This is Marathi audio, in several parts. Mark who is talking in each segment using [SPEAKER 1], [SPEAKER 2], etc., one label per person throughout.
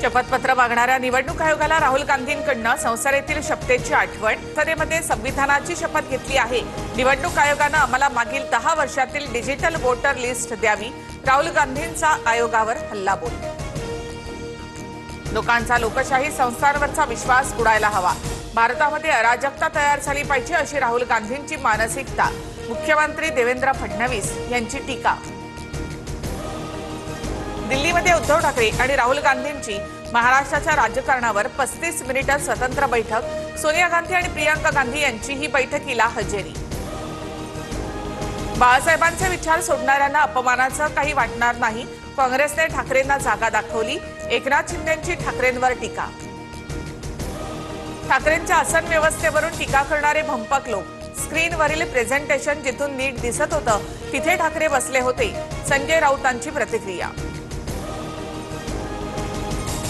[SPEAKER 1] शपथपत्र मागणाऱ्या निवडणूक आयोगाला राहुल गांधींकडून संसदेतील शपथेची आठवण. संसदेमध्ये संविधानाची शपथ घेतली आहे. निवडणूक आयोगानं आम्हाला मागील 10 वर्षातील डिजिटल वोटर लिस्ट द्यावी. राहुल गांधींचा आयोगावर हल्लाबोल. लोकांचा लोकशाही संस्थांवरचा विश्वास बुडायला हवा. भारतामध्ये अराजकता तयार झाली पाहिजे अशी राहुल गांधींची मानसिकता. मुख्यमंत्री देवेंद्र फडणवीस यांची टीका. दिल्लीमध्ये उद्धव ठाकरे आणि राहुल गांधींची महाराष्ट्राच्या राजकारणावर 35 मिनिटं स्वतंत्र बैठक. सोनिया गांधी आणि प्रियंका गांधी यांची ही बैठकीला हजेरी. बाळासाहेबांचे विचार सोडणाऱ्यांना अपमानाचं काही वाटणार नाही. काँग्रेसने ठाकरेंना जागा दाखवली. एकनाथ शिंदेंची ठाकरेंवर टीका. ठाकरेंच्या आसन व्यवस्थेवरून टीका करणारे भंपक लोक. स्क्रीनवरील प्रेझेंटेशन जिथून नीट दिसत होतं तिथे ठाकरे बसले होते. संजय राऊतांची प्रतिक्रिया.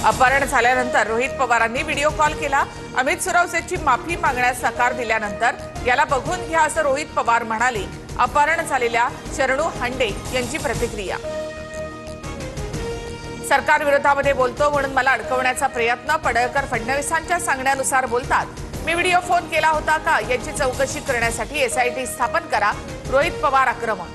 [SPEAKER 1] अपहरण झाल्यानंतर रोहित पवारांनी व्हिडिओ कॉल केला. अमित सुरवसेची माफी मागण्यास नकार दिल्यानंतर याला बघून घ्या असं रोहित पवार म्हणाले. अपहरण झालेल्या शरणू हांडे यांची प्रतिक्रिया. सरकार विरोधामध्ये बोलतो म्हणून मला अडकवण्याचा प्रयत्न. पडळकर फडणवीसांच्या सांगण्यानुसार बोलतात. मी व्हिडिओ फोन केला होता का याची चौकशी करण्यासाठी एसआयटी स्थापन करा. रोहित पवार आक्रमक.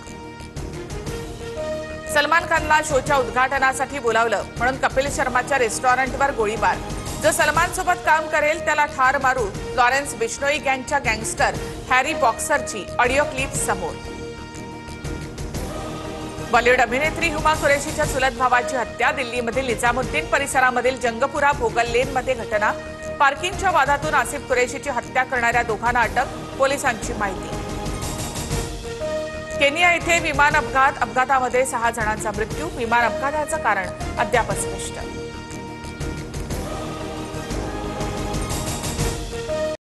[SPEAKER 1] सलमान खानला शोच्या उद्घाटनासाठी बोलावलं म्हणून कपिल शर्माच्या रेस्टॉरंटवर गोळीबार. जो सलमान सोबत काम करेल त्याला ठार मारू. लॉरेन्स बिश्नोई गँगच्या गँगस्टर हॅरी बॉक्सरची ऑडिओ क्लिप समोर. बॉलिवूड अभिनेत्री हुमा कुरेशीच्या चुलत भावाची हत्या. दिल्लीमधील निजामुद्दीन परिसरामधील जंगपुरा भोगल लेनमध्ये घटना. पार्किंगच्या वादातून आसिफ कुरेशीची हत्या करणाऱ्या दोघांना अटक. पोलिसांची माहिती. केनिया येथे विमान अपघात. अपघातामध्ये 6 जणांचा मृत्यू. विमान अपघाताचं कारण अद्याप अस्पष्ट.